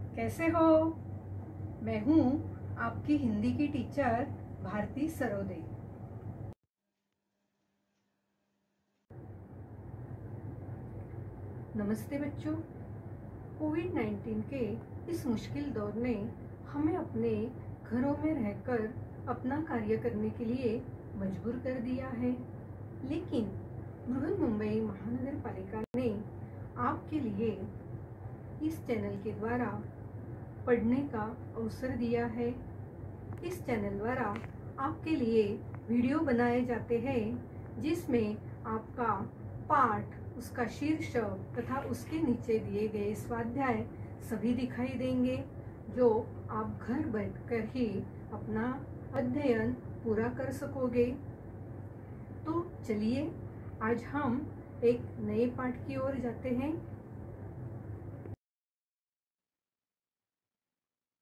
कैसे हो? मैं हूँ आपकी हिंदी की टीचर भारती सरोदे। नमस्ते बच्चों। कोविड-19 के इस मुश्किल दौर ने हमें अपने घरों में रहकर अपना कार्य करने के लिए मजबूर कर दिया है, लेकिन बृहन्मुंबई महानगर पालिका ने आपके लिए इस चैनल के द्वारा पढ़ने का अवसर दिया है। इस चैनल द्वारा आपके लिए वीडियो बनाए जाते हैं जिसमें आपका पाठ, उसका शीर्षक तथा उसके नीचे दिए गए स्वाध्याय सभी दिखाई देंगे, जो आप घर बैठकर ही अपना अध्ययन पूरा कर सकोगे। तो चलिए आज हम एक नए पाठ की ओर जाते हैं।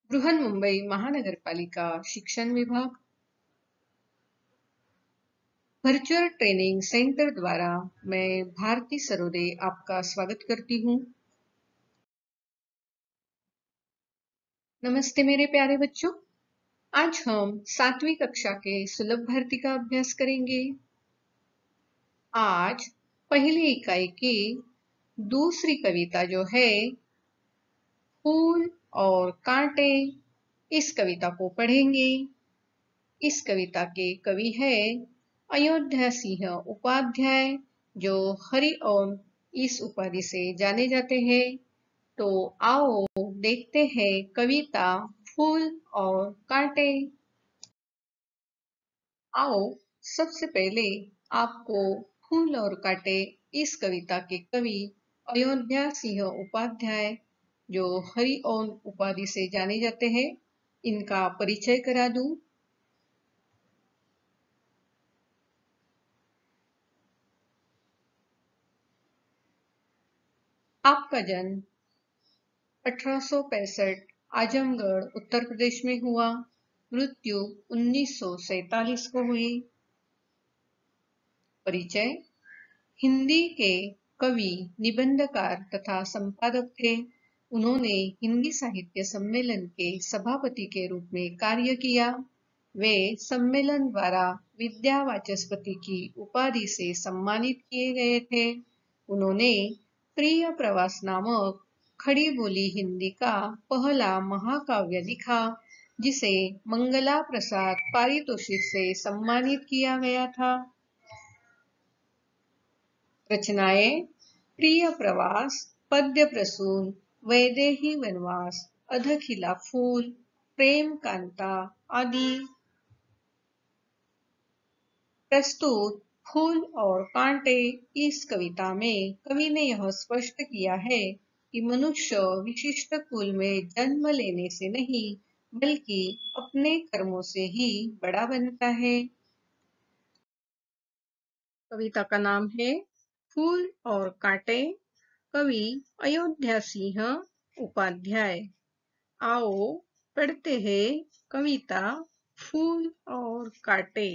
बृहन्मुंबई महानगर पालिका शिक्षण विभाग वर्चुअल ट्रेनिंग सेंटर द्वारा मैं भारती सरोदे आपका स्वागत करती हूँ। नमस्ते मेरे प्यारे बच्चों। आज हम 7वीं कक्षा के सुलभ भारती का अभ्यास करेंगे। आज पहली इकाई की दूसरी कविता जो है फूल और कांटे, इस कविता को पढ़ेंगे। इस कविता के कवि है अयोध्या सिंह उपाध्याय, जो हरिओम इस उपाधि से जाने जाते हैं। तो आओ देखते हैं कविता फूल और कांटे। आओ सबसे पहले आपको फूल और कांटे इस कविता के कवि अयोध्या सिंह उपाध्याय, जो हरिओम उपाधि से जाने जाते हैं, इनका परिचय करा दूं। आपका जन्म 1865 आजमगढ़ उत्तर प्रदेश में हुआ। मृत्यु 1947 को हुई। परिचय: हिंदी के कवि, निबंधकार तथा संपादक थे। उन्होंने हिंदी साहित्य सम्मेलन के सभापति के रूप में कार्य किया। वे सम्मेलन द्वारा विद्या वाचस्पति की उपाधि से सम्मानित किए गए थे। उन्होंने प्रिय प्रवास नामक खड़ी बोली हिंदी का पहला महाकाव्य लिखा, जिसे मंगला प्रसाद पारितोषिक से सम्मानित किया गया था। रचनाएं: प्रिय प्रवास, पद्य प्रसून, वैदेही वनवास, अधखिला फूल, प्रेम कांता आदि। प्रस्तुत फूल और कांटे इस कविता में कवि ने यह स्पष्ट किया है कि मनुष्य विशिष्ट कुल में जन्म लेने से नहीं, बल्कि अपने कर्मों से ही बड़ा बनता है। कविता का नाम है फूल और कांटे, कवि अयोध्या सिंह उपाध्याय। आओ पढ़ते हैं कविता फूल और कांटे।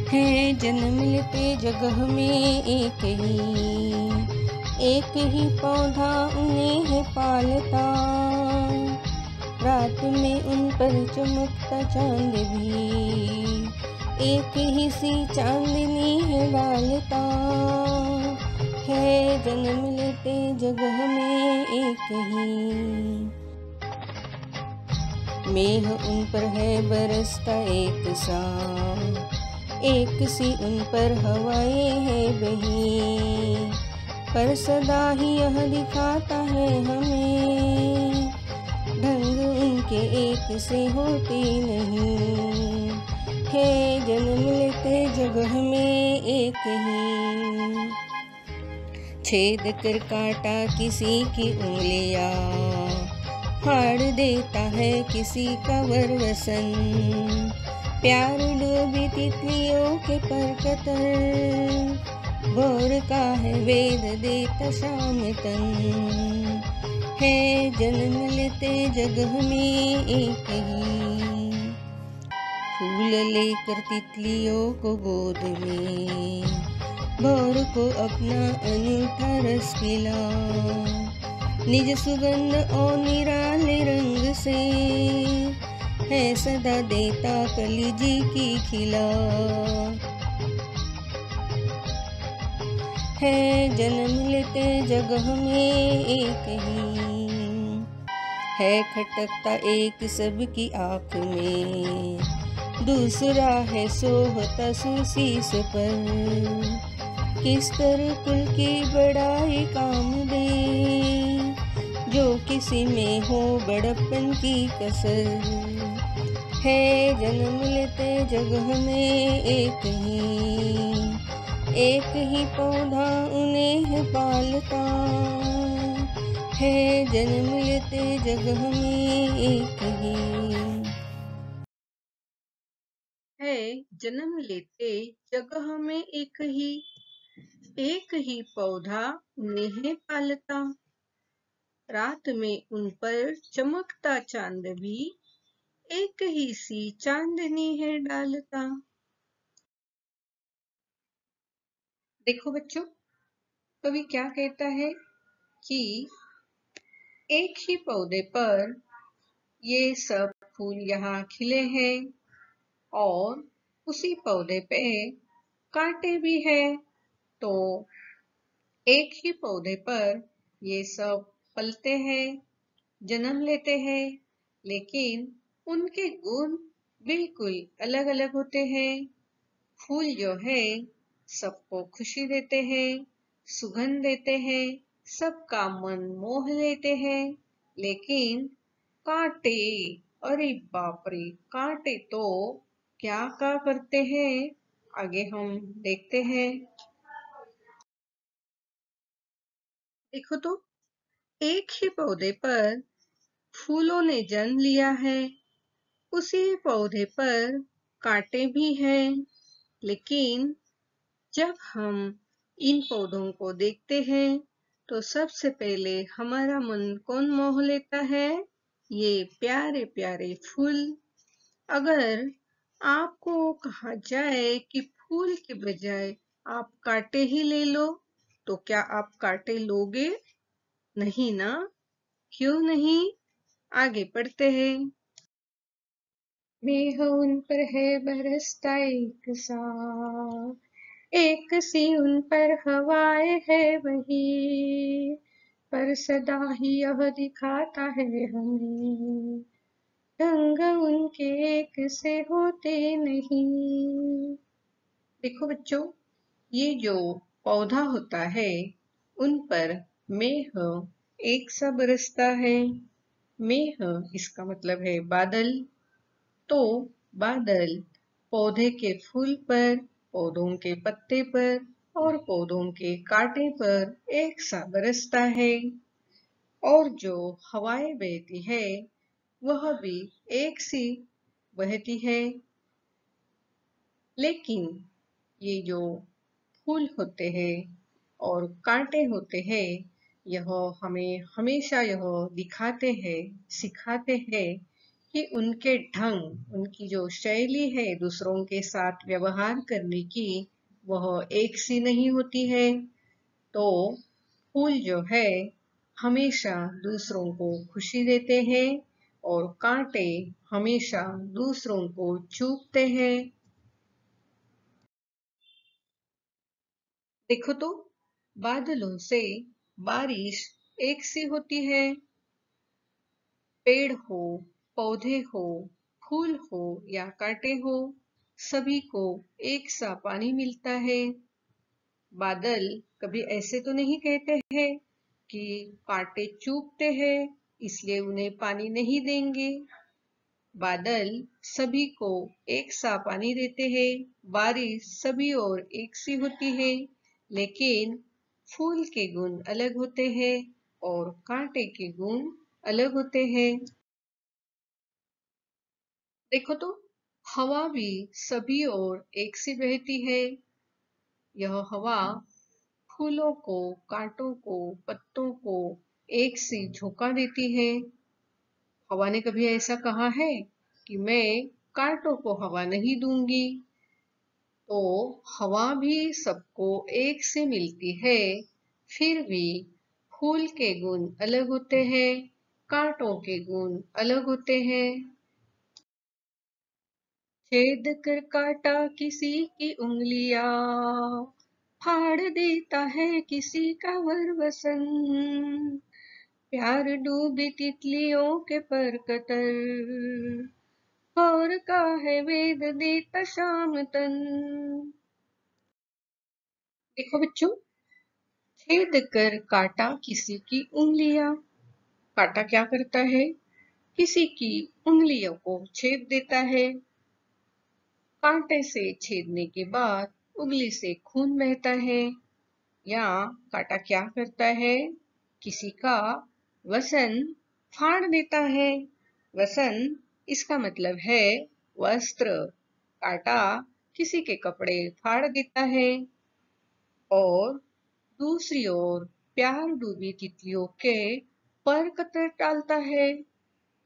है जन्म लेते जगह में एक ही पौधा उन्हें है पालता। रात में उन पर चमकता चांद भी एक ही सी चांदनी है डालता। है जन्म लेते जगह में एक ही, मेघ उन पर है बरसता एक सा, एक सी उन पर हवाएं है बही। पर सदा ही यह दिखाता है हमें, ढंग उनके एक से होते नहीं। है जन्म लेते जगह में एक ही, छेद कर काटा किसी की उंगलियां, फाड़ देता है किसी का वरवसन। प्यार डूबी तितलियों के पर कतर, भोर का है वेद देता शाम तन। है जन्म लेते जगह में एक ही, फूल लेकर तितलियों को गोद में भौर को अपना अनूठा रस पिला, निज सुगंध और निराले रंग से है सदा देता कलिजी की खिला। है जन्म लेते जगह में एक ही, है खटकता एक सबकी आँख में, दूसरा है सोहता सुशीस पर, किस तरह कुल की बड़ाई काम दे, जो किसी में हो बड़प्पन की कसर। है जन्म लेते जगह में एक ही पौधा उन्हें पालता, है जन्म लेते जगह में एक ही। है जन्म लेते जगह में एक ही पौधा उन्हें पालता, रात में उन पर चमकता चांद भी एक ही सी चांदनी है डालता। देखो बच्चों, कवि क्या कहता है कि एक ही पौधे पर ये सब फूल यहाँ खिले हैं और उसी पौधे पे कांटे भी है, तो एक ही पौधे पर ये सब पलते हैं, जन्म लेते हैं, लेकिन उनके गुण बिल्कुल अलग अलग होते हैं। फूल जो है सबको खुशी देते हैं, सुगंध देते हैं, सबका मन मोह लेते हैं, लेकिन कांटे, अरे बाप रे, कांटे तो क्या क्या करते हैं, आगे हम देखते हैं। देखो तो, एक ही पौधे पर फूलों ने जन्म लिया है, उसी पौधे पर कांटे भी हैं, लेकिन जब हम इन पौधों को देखते हैं तो सबसे पहले हमारा मन कौन मोह लेता है? ये प्यारे प्यारे फूल। अगर आपको कहा जाए कि फूल के बजाय आप कांटे ही ले लो, तो क्या आप कांटे लोगे? नहीं ना, क्यों नहीं? आगे पढ़ते हैं। मेघ उन पर है बरसता एक सी उन पर हवाएं है वही, पर सदा ही यह दिखाता है हमें, ढंग उनके एक से होते नहीं। देखो बच्चों, ये जो पौधा होता है उन पर मेघ एक सा बरसता है। मेघ इसका मतलब है बादल, तो बादल पौधे के फूल पर, पौधों के पत्ते पर और पौधों के कांटे पर एक सा बरसता है, और जो हवाएं बहती है वह भी एक सी बहती है। लेकिन ये जो फूल होते हैं और कांटे होते हैं, यह हमें हमेशा यह दिखाते हैं, सिखाते हैं कि उनके ढंग, उनकी जो शैली है दूसरों के साथ व्यवहार करने की, वह एक सी नहीं होती है। तो फूल जो है हमेशा दूसरों को खुशी देते हैं और कांटे हमेशा दूसरों को चूभते हैं। देखो तो, बादलों से बारिश एक सी होती है। पेड़ हो, पौधे हो, फूल हो या कांटे हो, सभी को एक सा पानी मिलता है। बादल कभी ऐसे तो नहीं कहते हैं कि कांटे चुभते हैं इसलिए उन्हें पानी नहीं देंगे। बादल सभी को एक सा पानी देते हैं, बारिश सभी और एक सी होती है, लेकिन फूल के गुण अलग होते हैं और कांटे के गुण अलग होते हैं। देखो तो, हवा भी सभी और एक सी बहती है। यह हवा फूलों को, कांटों को, पत्तों को एक सी झोंका देती है। हवा ने कभी ऐसा कहा है कि मैं कांटों को हवा नहीं दूंगी? तो हवा भी सबको एक से मिलती है, फिर भी फूल के गुण अलग होते हैं, कांटों के गुण अलग होते हैं। छेद कर काटा किसी की उंगलियां, फाड़ देता है किसी का वरवसन। प्यार डूबी तितलियों के पर कतर, और का है वेद देता शाम तन। देखो बच्चों, छेद कर काटा किसी की उंगलियां। काटा क्या करता है? किसी की उंगलियों को छेद देता है। कांटे से छेदने के बाद उंगली से खून बहता है। या काटा क्या करता है? किसी का वसन फाड़ देता है। वसन इसका मतलब है वस्त्र। काटा किसी के कपड़े फाड़ देता है। और दूसरी ओर प्यार डूबी तितलियों के पर कतर डालता है।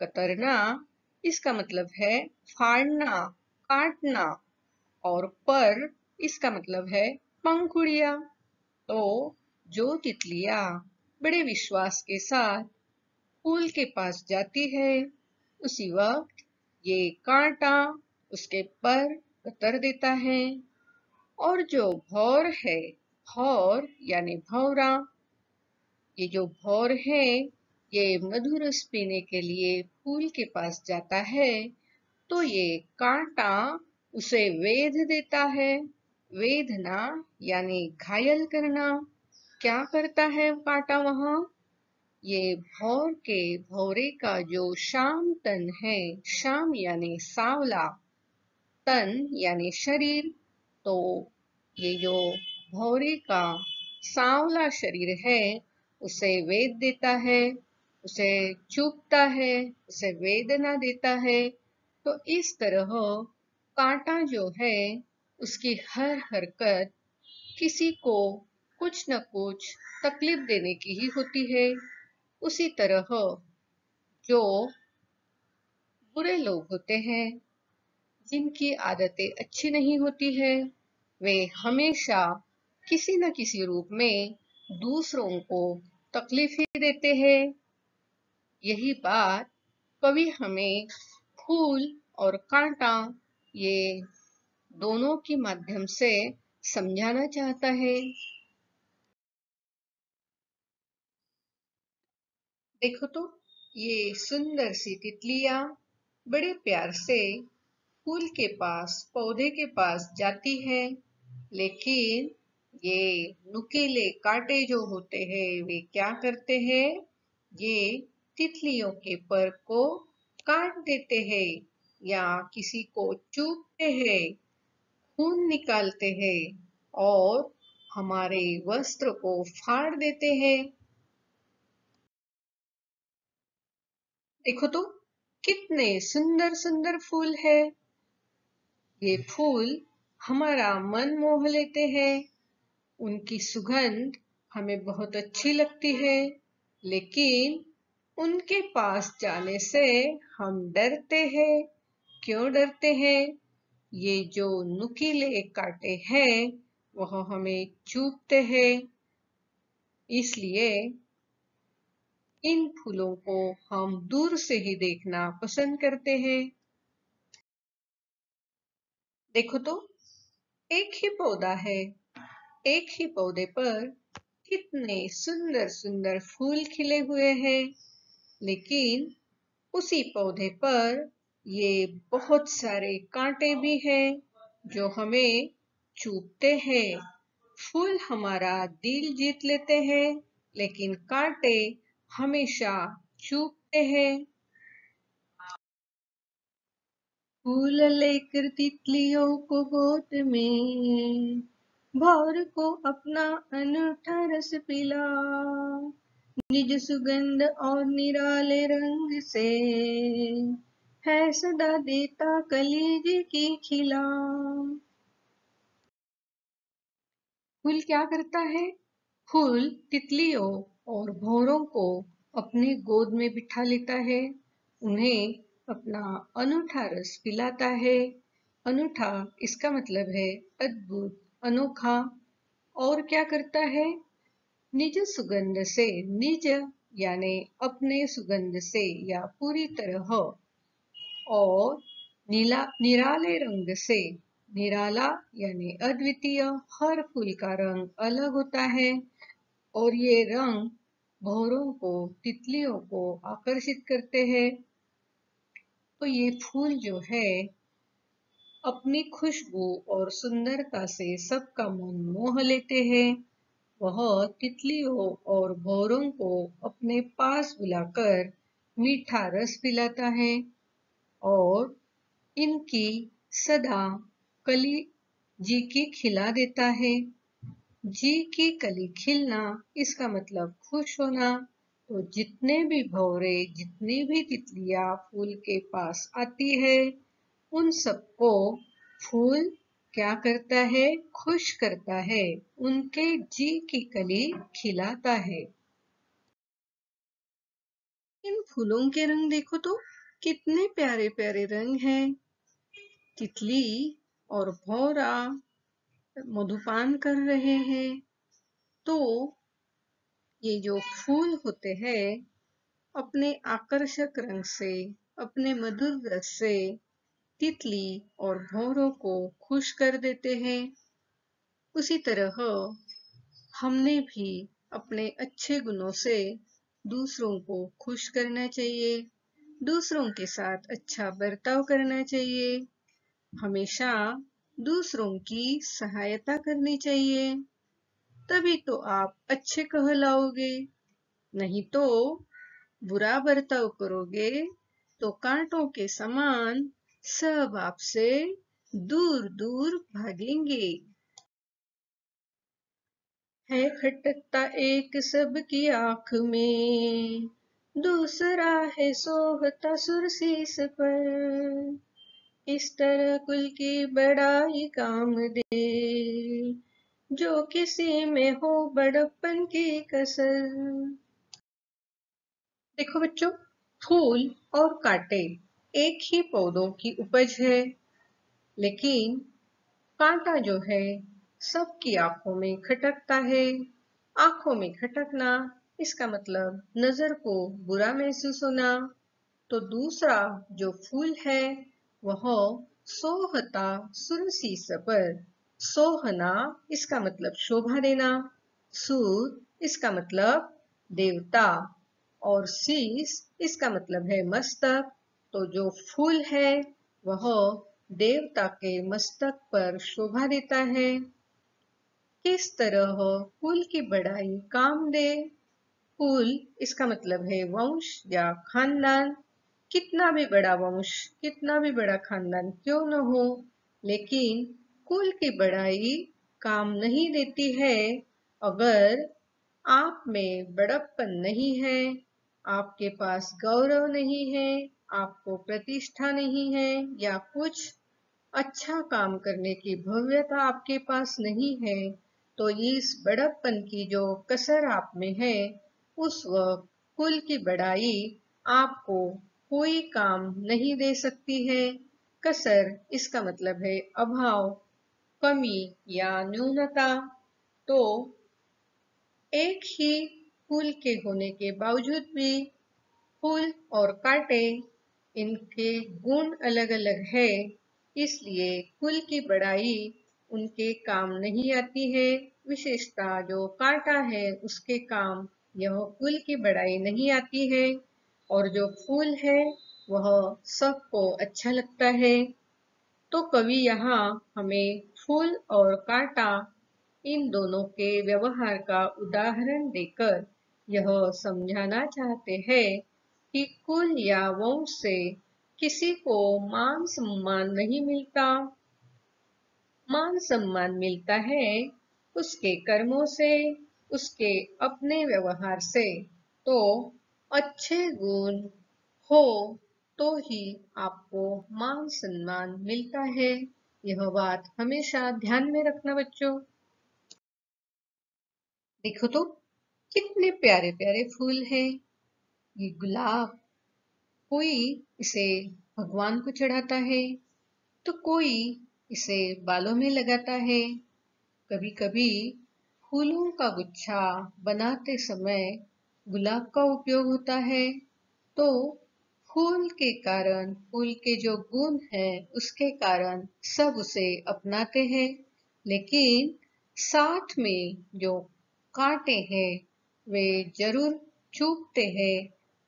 कतरना इसका मतलब है फाड़ना, काटना। और पर इसका मतलब है पंखुड़ियां। तो जो तितलियां बड़े विश्वास के साथ फूल के पास जाती है, उसी वक्त ये कांटा उसके पर कतर देता है। और जो भौर है, भौर यानी भौरा, ये जो भौर है, ये मधुर रस पीने के लिए फूल के पास जाता है, तो ये कांटा उसे वेध देता है। वेधना यानी घायल करना। क्या करता है कांटा वहां? ये भौर के भौरे का जो शाम तन है, शाम यानी सांवला, तन यानी शरीर, तो ये जो भौरे का सांवला शरीर है, उसे वेद देता है, उसे चुभता है, उसे वेदना देता है। तो इस तरह कांटा जो है, उसकी हर हरकत किसी को कुछ न कुछ तकलीफ देने की ही होती है। उसी तरह जो बुरे लोग होते हैं, जिनकी आदतें अच्छी नहीं होती है, वे हमेशा किसी न किसी रूप में दूसरों को तकलीफ ही देते हैं। यही बात कवि हमें फूल और कांटा, ये दोनों के माध्यम से समझाना चाहता है। देखो तो, ये सुंदर सी तितलियां बड़े प्यार से फूल के पास, पौधे के पास जाती है, लेकिन ये नुकीले कांटे जो होते हैं, वे क्या करते हैं? ये तितलियों के पर को काट देते हैं, या किसी को चूभते हैं, खून निकालते हैं, और हमारे वस्त्र को फाड़ देते हैं। देखो तो, कितने सुंदर सुंदर फूल है। ये फूल हमारा मन मोह लेते हैं। उनकी सुगंध हमें बहुत अच्छी लगती है, लेकिन उनके पास जाने से हम डरते हैं। क्यों डरते हैं? ये जो नुकीले कांटे हैं, वह हमें चुभते हैं। इसलिए इन फूलों को हम दूर से ही देखना पसंद करते हैं। देखो तो, एक ही पौधा है, एक ही पौधे पर कितने सुंदर सुंदर फूल खिले हुए हैं, लेकिन उसी पौधे पर ये बहुत सारे कांटे भी हैं, जो हमें चुभते हैं। फूल हमारा दिल जीत लेते हैं, लेकिन कांटे हमेशा चुभते हैं। फूल लेकर तितलियों को गोद में, भौर को अपना अनूठा रस पिला, निज सुगंध और निराले रंग से, है सदा देता कलीज की खिला। फूल क्या करता है? फूल तितलियों और भौरों को अपनी गोद में बिठा लेता है, उन्हें अपना अनूठा रस पिलाता है। अनूठा इसका मतलब है अद्भुत, अनोखा। और क्या करता है? निज सुगंध से, निज यानी अपने सुगंध से या पूरी तरह, और निराले रंग से, निराला यानी अद्वितीय। हर फूल का रंग अलग होता है और ये रंग भौरों को, तितलियों को आकर्षित करते हैं। तो ये फूल जो है अपनी खुशबू और सुंदरता से सबका मन मोह लेते हैं। वह तितलियों और भौरों को अपने पास बुलाकर मीठा रस पिलाता है और इनकी सदा कली जी की खिला देता है। जी की कली खिलना इसका मतलब खुश होना। तो जितने भी भौरे, जितनी भी तितलियां फूल के पास आती है, उन सबको फूल क्या करता है? खुश करता है, उनके जी की कली खिलाता है। इन फूलों के रंग देखो तो कितने प्यारे प्यारे रंग हैं। तितली और भौरा मधुपान कर रहे हैं। तो ये जो फूल होते हैं अपने आकर्षक रंग से, अपने मधुर रस से तितली और भौरों को खुश कर देते हैं। उसी तरह हमने भी अपने अच्छे गुणों से दूसरों को खुश करना चाहिए, दूसरों के साथ अच्छा बर्ताव करना चाहिए, हमेशा दूसरों की सहायता करनी चाहिए। तभी तो आप अच्छे कहलाओगे। नहीं तो बुरा बर्ताव करोगे तो कांटों के समान सब आपसे दूर दूर भागेंगे। है खटकता एक सबकी आंख में, दूसरा है सोहता सुरसीस पर। इस तरह कुल की बड़ाई काम दे, जो किसी में हो बड़प्पन की कसर। देखो बच्चों, फूल और कांटे एक ही पौधों की उपज है, लेकिन कांटा जो है सबकी आंखों में खटकता है। आंखों में खटकना इसका मतलब नजर को बुरा महसूस होना। तो दूसरा जो फूल है वह सोहता सुरसीस पर। सोहना इसका मतलब शोभा देना, सूर इसका मतलब देवता, और शीस इसका मतलब है मस्तक। तो जो फूल है वह देवता के मस्तक पर शोभा देता है। किस तरह फूल की बढ़ाई काम दे? फूल इसका मतलब है वंश या खानदान। कितना भी बड़ा वंश, कितना भी बड़ा खानदान क्यों न हो, लेकिन कुल की बढ़ाई काम नहीं देती है अगर आप में बड़प्पन नहीं है, आपके पास गौरव नहीं है, आपको प्रतिष्ठा नहीं है, या कुछ अच्छा काम करने की भव्यता आपके पास नहीं है। तो इस बड़प्पन की जो कसर आप में है, उस वक्त कुल की बढ़ाई आपको कोई काम नहीं दे सकती है। कसर इसका मतलब है अभाव, कमी या न्यूनता। तो एक ही फूल के होने के बावजूद भी फूल और कांटे इनके गुण अलग अलग है, इसलिए फूल की बढ़ाई उनके काम नहीं आती है। विशेषता जो कांटा है उसके काम यह फूल की बढ़ाई नहीं आती है, और जो फूल है वह सबको अच्छा लगता है। तो कवि यहाँ हमें फूल और कांटा इन दोनों के व्यवहार का उदाहरण देकर यह समझाना चाहते हैं कि कुल या वंश से किसी को मान सम्मान नहीं मिलता। मान सम्मान मिलता है उसके कर्मों से, उसके अपने व्यवहार से। तो अच्छे गुण हो तो ही आपको मान सम्मान मिलता है। यह बात हमेशा ध्यान में रखना बच्चों। देखो तो कितने प्यारे प्यारे फूल हैं। ये गुलाब, कोई इसे भगवान को चढ़ाता है, तो कोई इसे बालों में लगाता है। कभी कभी फूलों का गुच्छा बनाते समय गुलाब का उपयोग होता है। तो फूल के कारण, फूल के जो गुण है उसके कारण सब उसे अपनाते हैं, लेकिन साथ में जो कांटे हैं वे जरूर चुभते हैं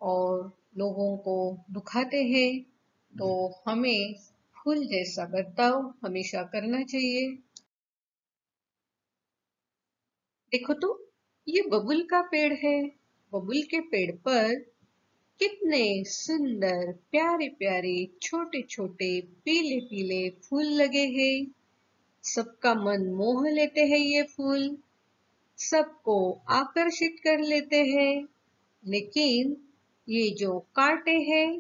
और लोगों को दुखाते हैं। तो हमें फूल जैसा बर्ताव हमेशा करना चाहिए। देखो तो, ये बबुल का पेड़ है। बबुल के पेड़ पर कितने सुंदर प्यारे प्यारे छोटे छोटे पीले पीले फूल लगे हैं। सबका मन मोह लेते हैं ये फूल, सबको आकर्षित कर लेते हैं। लेकिन ये जो कांटे हैं,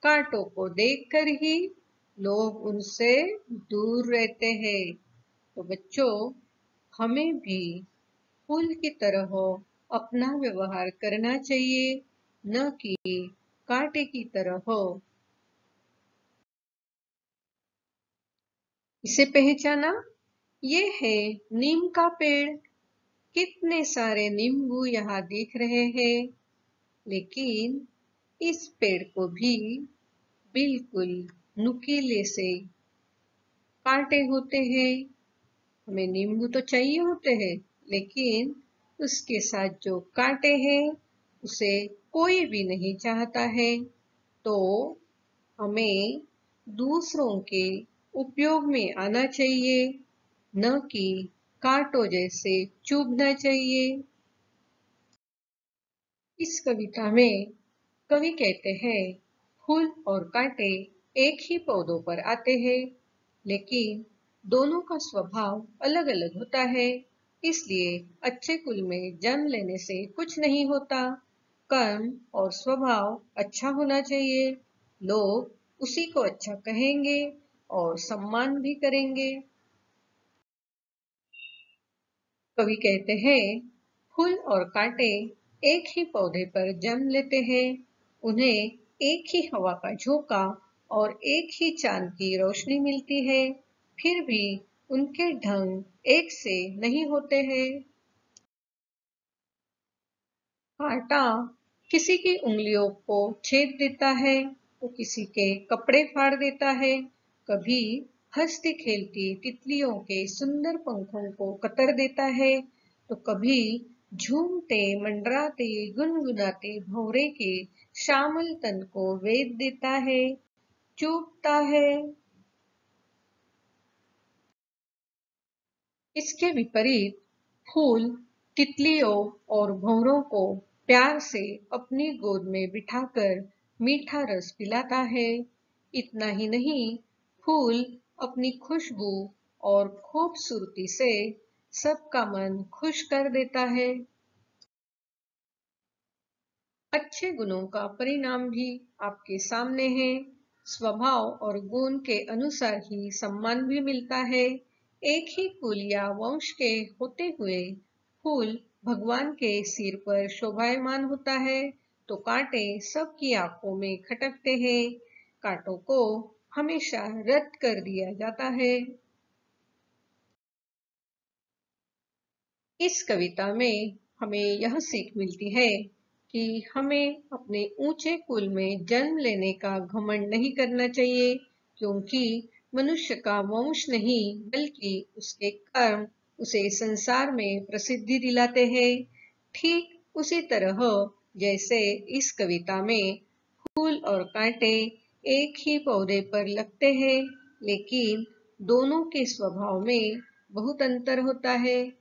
कांटों को देखकर ही लोग उनसे दूर रहते हैं। तो बच्चों, हमें भी फूल की तरह अपना व्यवहार करना चाहिए, न कि कांटे की तरह। इसे पहचाना, ये है नीम का पेड़। कितने सारे नींबू यहाँ दिख रहे हैं, लेकिन इस पेड़ को भी बिल्कुल नुकीले से कांटे होते हैं। हमें नींबू तो चाहिए होते हैं, लेकिन उसके साथ जो कांटे हैं उसे कोई भी नहीं चाहता है। तो हमें दूसरों के उपयोग में आना चाहिए, न कि कांटों जैसे चुभना चाहिए। इस कविता में कवि कहते हैं, फूल और कांटे एक ही पौधों पर आते हैं, लेकिन दोनों का स्वभाव अलग अलग होता है। इसलिए अच्छे कुल में जन्म लेने से कुछ नहीं होता। कर्म और स्वभाव अच्छा होना चाहिए। लोग उसी को अच्छा कहेंगे और सम्मान भी करेंगे। कवि कहते हैं, फूल और कांटे एक ही पौधे पर जन्म लेते हैं। उन्हें एक ही हवा का झोंका और एक ही चांद की रोशनी मिलती है, फिर भी उनके ढंग एक से नहीं होते हैं। कांटा किसी की उंगलियों को छेद देता है, तो किसी के कपड़े फाड़ देता है। कभी हंसती खेलती तितलियों के सुंदर पंखों को कतर देता है, तो कभी झूमते मंडराते गुनगुनाते भंवरे के श्यामल तन को वेद देता है, चूपता है। इसके विपरीत फूल तितलियों और भंवरों को प्यार से अपनी गोद में बिठाकर मीठा रस पिलाता है। इतना ही नहीं, फूल अपनी खुशबू और खूबसूरती से सबका मन खुश कर देता है। अच्छे गुणों का परिणाम भी आपके सामने है। स्वभाव और गुण के अनुसार ही सम्मान भी मिलता है। एक ही कुल या वंश के होते हुए फूल भगवान के सिर पर शोभायमान होता है, तो कांटे सबकी आंखों में खटकते हैं। कांटों को हमेशा रद्द कर दिया जाता है। इस कविता में हमें यह सीख मिलती है कि हमें अपने ऊंचे कुल में जन्म लेने का घमंड नहीं करना चाहिए, क्योंकि मनुष्य का वंश नहीं बल्कि उसके कर्म उसे संसार में प्रसिद्धि दिलाते हैं। ठीक उसी तरह जैसे इस कविता में फूल और कांटे एक ही पौधे पर लगते हैं, लेकिन दोनों के स्वभाव में बहुत अंतर होता है।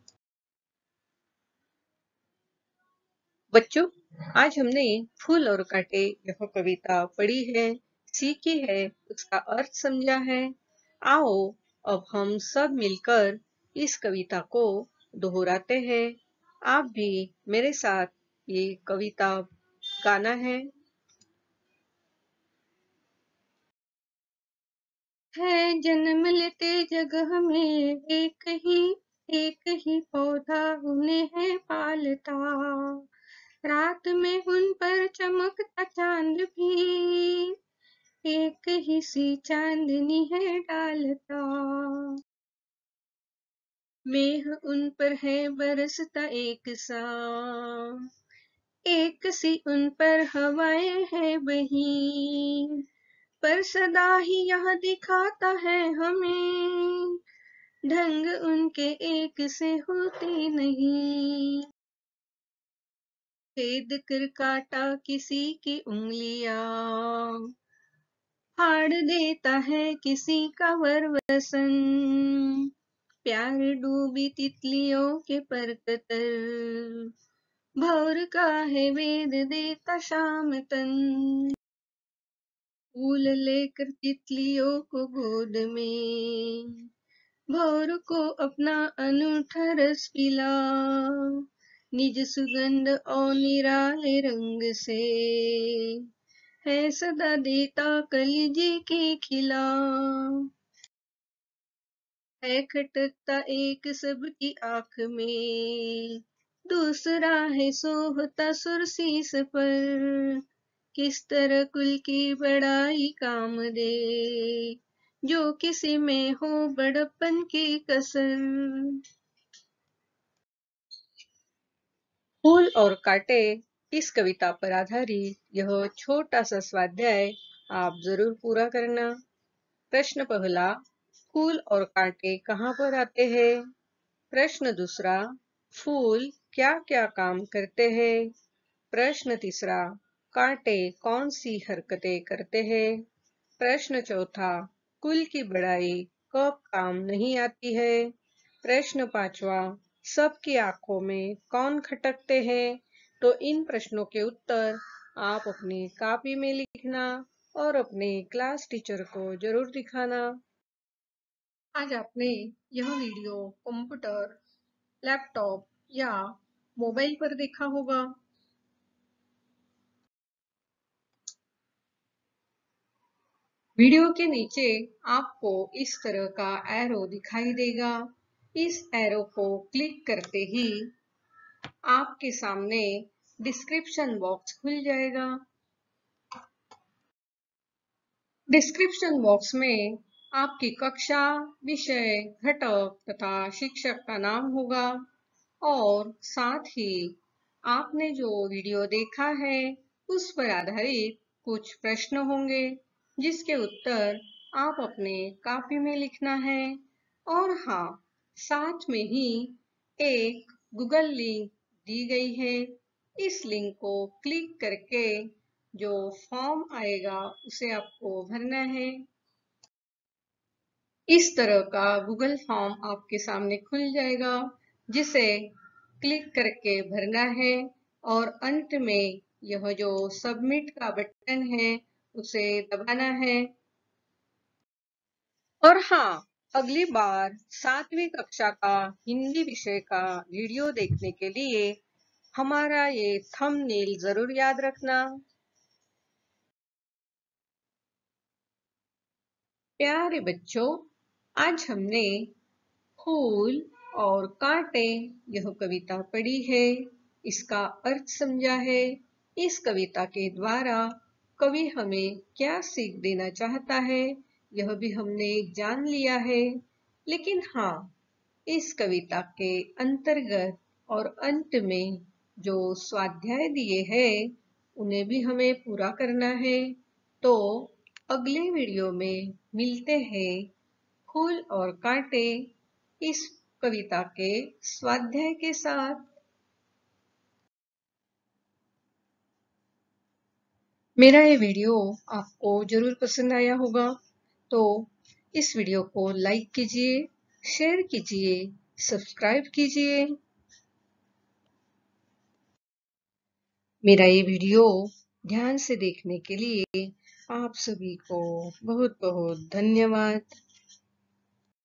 बच्चों, आज हमने फूल और कांटे यह कविता पढ़ी है, सीखी है, उसका अर्थ समझा है। आओ अब हम सब मिलकर इस कविता को दोहराते हैं। आप भी मेरे साथ ये कविता गाना है। जन्म लेते जगह में एक ही पौधा उन्हें है पालता। रात में उन पर चमकता चांद भी एक ही सी चांदनी है डालता, मेघ उन पर है बरसता एक सा, एक सी उन पर हवाएं है बही, पर सदा ही यह दिखाता है हमें, ढंग उनके एक से होते नहीं। छेद कर काटा किसी की उंगलियां, फाड़ देता है किसी का वरवसन, प्यार डूबी तितलियों के परकतर, भौर का है वेद देता शाम तन। फूल लेकर तितलियों को गोद में, भौर को अपना अनूठा रस पिला, निज सुगंध और निराले रंग से, है सदा देता कलिजे के खिला, है खटकता एक सबकी आंख में, दूसरा है सोहता सुरसीस पर, किस तरह कुल की बड़ाई काम दे, जो किसी में हो बड़प्पन की कसर। फूल और कांटे इस कविता पर आधारित यह छोटा सा स्वाध्याय आप जरूर पूरा करना। प्रश्न पहला, फूल और कांटे कहाँ पर आते हैं? प्रश्न दूसरा, फूल क्या क्या काम करते हैं? प्रश्न तीसरा, कांटे कौन सी हरकतें करते हैं? प्रश्न चौथा, कुल की बढ़ाई कब काम नहीं आती है? प्रश्न पांचवा, सबकी आंखों में कौन खटकते हैं? तो इन प्रश्नों के उत्तर आप अपनी कॉपी में लिखना और अपने क्लास टीचर को जरूर दिखाना। आज आपने यह वीडियो कंप्यूटर, लैपटॉप या मोबाइल पर देखा होगा। वीडियो के नीचे आपको इस तरह का एरो दिखाई देगा। इस एरो को क्लिक करते ही आपके सामने डिस्क्रिप्शन बॉक्स खुल जाएगा। डिस्क्रिप्शन बॉक्स में आपकी कक्षा, विषय, घटक तथा शिक्षक का नाम होगा और साथ ही आपने जो वीडियो देखा है उस पर आधारित कुछ प्रश्न होंगे जिसके उत्तर आप अपने कॉपी में लिखना है। और हाँ, साथ में ही एक गूगल लिंक दी गई है। इस लिंक को क्लिक करके जो फॉर्म आएगा उसे आपको भरना है। इस तरह का गूगल फॉर्म आपके सामने खुल जाएगा जिसे क्लिक करके भरना है और अंत में यह जो सबमिट का बटन है उसे दबाना है। और हाँ, अगली बार 7वीं कक्षा का हिंदी विषय का वीडियो देखने के लिए हमारा ये थंबनेल जरूर याद रखना। प्यारे बच्चों, आज हमने फूल और कांटे यह कविता पढ़ी है, इसका अर्थ समझा है। इस कविता के द्वारा कवि हमें क्या सीख देना चाहता है यह भी हमने जान लिया है। लेकिन हाँ, इस कविता के अंतर्गत और अंत में जो स्वाध्याय दिए हैं उन्हें भी हमें पूरा करना है। तो अगले वीडियो में मिलते हैं फूल और कांटे इस कविता के स्वाध्याय के साथ। मेरा ये वीडियो आपको जरूर पसंद आया होगा, तो इस वीडियो को लाइक कीजिए, शेयर कीजिए, सब्सक्राइब कीजिए। मेरा ये वीडियो ध्यान से देखने के लिए आप सभी को बहुत बहुत धन्यवाद।